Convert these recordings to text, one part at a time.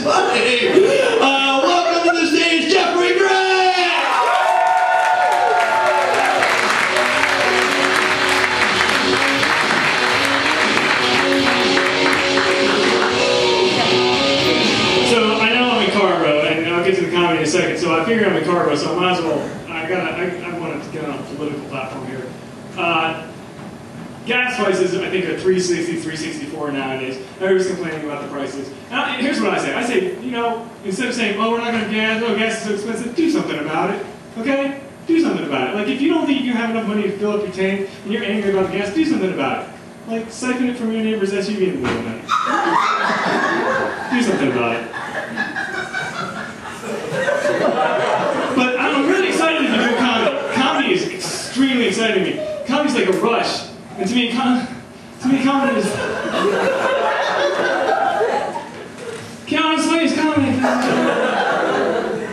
funny. Welcome to the stage, Jeffrey Gray! So I know I'm in Carbo, and I'll get to the comedy in a second. So I figure I'm in Carbo, so I might as well. I wanted to get on a political platform here. Gas prices, I think, are $3.60, $3.64 nowadays. Everybody's complaining about the prices. Now, here's what I say. I say, you know, instead of saying, oh, we're not going to gas, oh, gas is so expensive, do something about it, okay? Do something about it. Like, if you don't think you have enough money to fill up your tank, and you're angry about the gas, do something about it. Like, siphon it from your neighbor's SUV in the middle of the night. Do something about it. But I'm really excited to do comedy. Comedy is extremely exciting to me. Comedy's like a rush. And to me, comedy is... Honestly, it's comedy.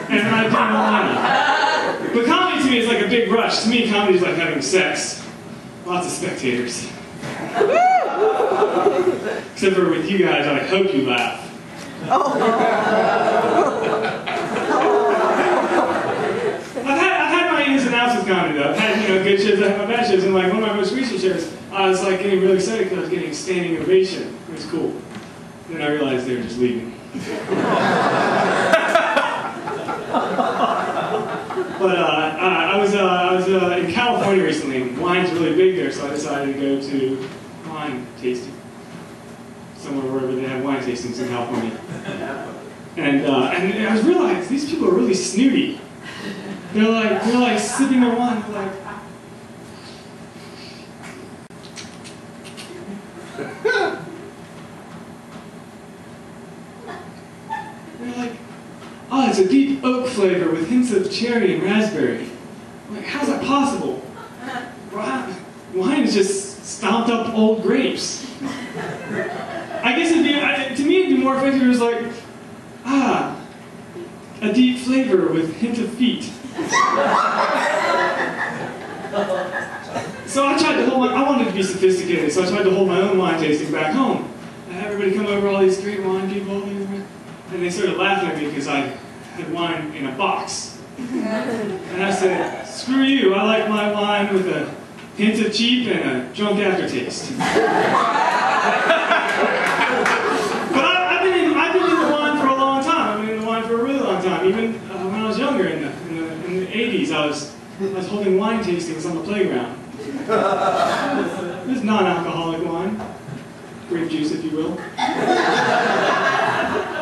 And I don't know. But comedy to me is like a big rush. To me, comedy is like having sex. Lots of spectators. Except for with you guys, I hope you laugh. I've had my ins and outs with comedy though. I've had, you know, good shows, I've had my bad shows, and like one of my most recent shows, I was like getting really excited because I was getting standing ovation. It was cool. Then I realized they were just leaving. But I was in California recently, and wine's really big there, so I decided to go to wine tasting. Somewhere wherever they have wine tastings in California. And I was realized these people are really snooty. They're like sipping their wine, they're like, oh, it's a deep oak flavor with hints of cherry and raspberry. I'm like, how's that possible? Wine is just stomped up old grapes. I guess to me it'd be more effective if it was like, a deep flavor with hint of feet. So I tried to hold I wanted to be sophisticated, so I tried to hold my own wine tasting back home. I had everybody come over, all these great wine people, and they started laughing at me because I had wine in a box. And I said, screw you, I like my wine with a hint of cheap and a drunk aftertaste. But I've been in the wine for a long time. I've been in the wine for a really long time. Even when I was younger, in the 80s, I was holding wine tastings on the playground. It was non-alcoholic wine. Grape juice, if you will.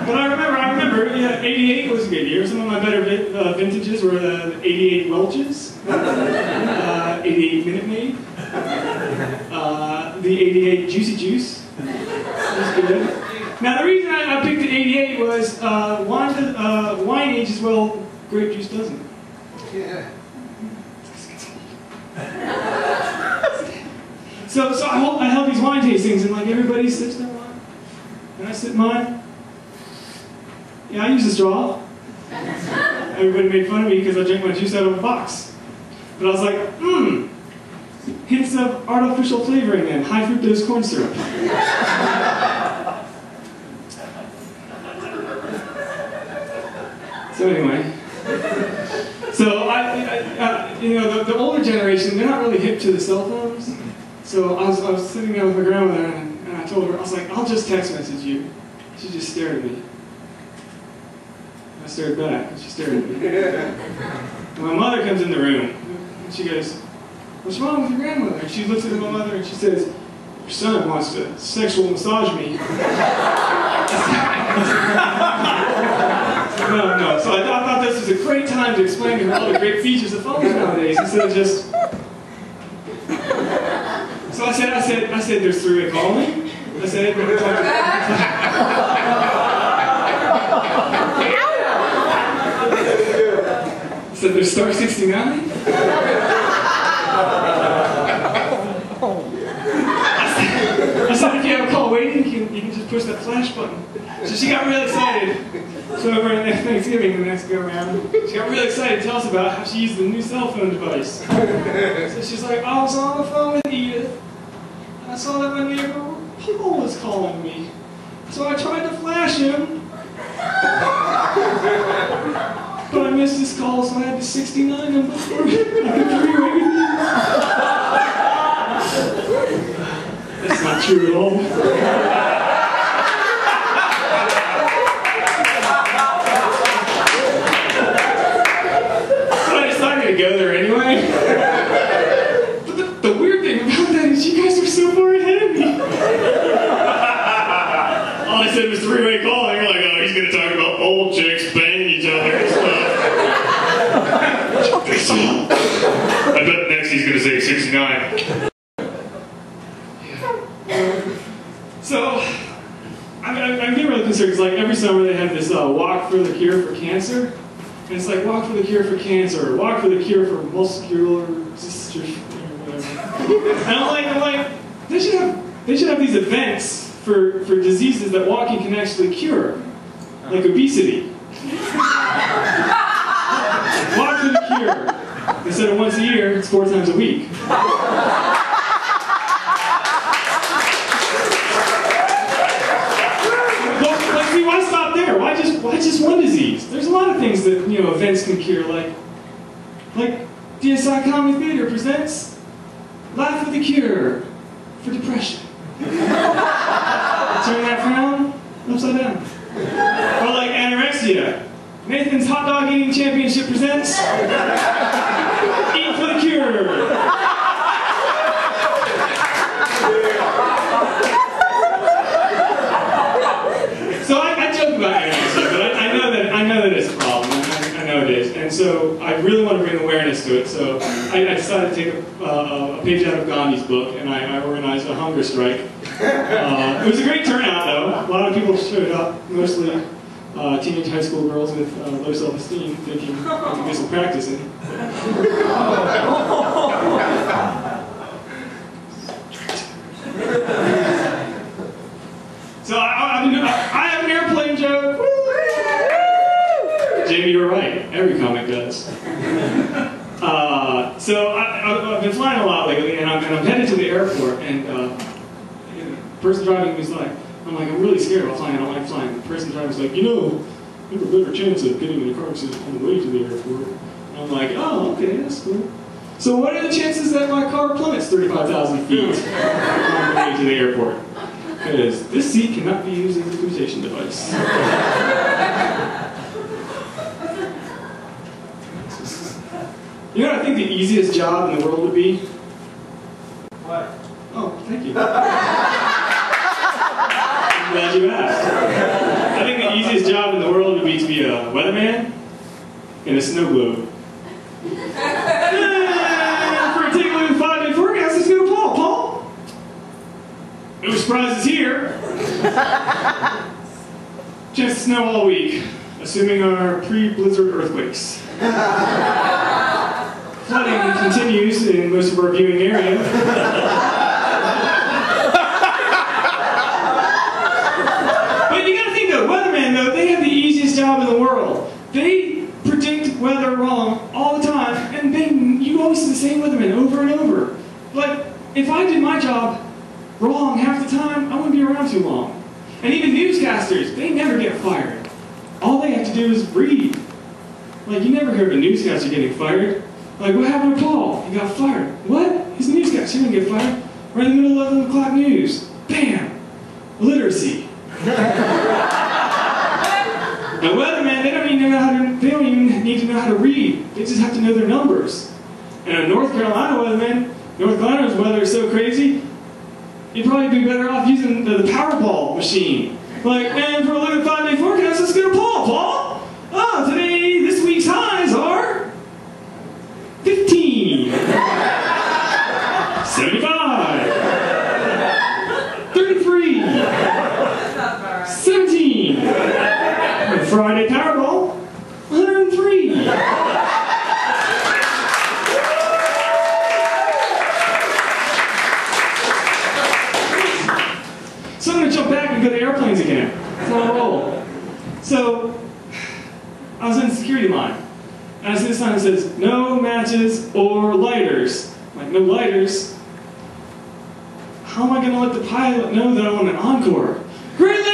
But I remember, yeah, 88 was a good year. Some of my better vintages were the 88 Welch's, 88 Minute Maid, the 88 Juicy Juice. That was good. Now the reason I picked the 88 was wine ages well, grape juice doesn't. Yeah. So I held these wine tastings, and like everybody sips their wine, and I sip mine. Yeah, I use a straw. Everybody made fun of me because I drank my juice out of a box. But I was like, hints of artificial flavoring and high fructose corn syrup. So anyway, so you know, the older generation, they're not really hip to the cell phones. So I was sitting there with my grandmother, and I told her, I was like, I'll just text message you. She just stared at me. I stared back, and she stared at me. And my mother comes in the room, and she goes, what's wrong with your grandmother? And she looks at my mother, and she says, your son wants to sexual massage me. No. So I thought this was a great time to explain to her all the great features of phones nowadays, instead of just... So I said, there's three-way calling. I said, there's star 69. I said, if you have a call waiting, you can just push that flash button. So she got really excited. So over at Thanksgiving, the next go around, she got really excited to tell us about how she used the new cell phone device. So she's like, I was on the phone with Edith, and I saw that my neighbor Paul was calling me. So I tried to flash him, call, so I had to 69 them before I could three-way with you. That's not true at all. So I decided to go there anyway. But the weird thing about that is you guys are so far ahead of me. All I said was three-way call, and you're like, oh, he's going to talk about old chicks banging each other and stuff. I bet next he's going to say 69. So, I'm getting really concerned because like every summer they have this walk for the cure for cancer. And it's like, walk for the cure for cancer, or walk for the cure for muscular dystrophy, or whatever. And I'm like, they should have these events for diseases that walking can actually cure, like obesity. Walk for the cure. Instead of once a year, it's 4 times a week. But see, why stop there? Why just one disease? There's a lot of things that events can cure, like DSI Comedy Theater presents Laugh for the Cure for depression. Turn that frown upside down. Or like anorexia. Nathan's Hot Dog Eating Championship presents Eat for the Cure. So I joke about anorexia, but I know that it's a problem. I know it is, and so I really want to bring awareness to it. So I decided to take a page out of Gandhi's book, and I organized a hunger strike. It was a great turnout, though. A lot of people showed up, mostly teenage high school girls with low self-esteem, thinking I could get some practice in. So I have an airplane joke. Jamie, you're right. Every comic does. So I've been flying a lot lately, and I'm headed to the airport, and the person driving was like, I'm really scared about flying. I don't like flying. The person driving was like, you have a better chance of getting in a car accident on the way to the airport. And I'm like, oh, okay, that's cool. So what are the chances that my car plummets 35,000 feet on the way to the airport? Because this seat cannot be used as a commutation device. You know what I think the easiest job in the world would be? What? Oh, thank you. I'm glad you asked. I think the easiest job in the world would be to be a weatherman in a snow globe. For a take a look at the 5-day forecast, let's go to Paul. Paul? No surprises here. Chance to snow all week, assuming our pre-blizzard earthquakes. Flooding continues in most of our viewing area. But you gotta think though, weathermen though, they have the easiest job in the world. They predict weather wrong all the time, and you always see the same weatherman over and over. But if I did my job wrong half the time, I wouldn't be around too long. And even newscasters, they never get fired. All they have to do is read. Like, you never hear of a newscaster getting fired. Like, what happened to Paul? He got fired. What? He's a newscaster. He didn't get fired. Right in the middle of 11 o'clock news. Bam! Literacy. And weathermen, they don't even need to know how to read. They just have to know their numbers. And a North Carolina weatherman, North Carolina's weather is so crazy, you'd probably be better off using the Powerball machine. Like, man, for a look at the 5-day forecast, let's go to Paul. Paul? Oh, today, this week's highs are 15, 75, 33, 17, and Friday Powerball, 103. So I'm going to jump back and go to airplanes again. It's on a roll. So I was in the security line. And I see this sign that says, no matches or lighters. I'm like, no lighters? How am I going to let the pilot know that I want an encore? Great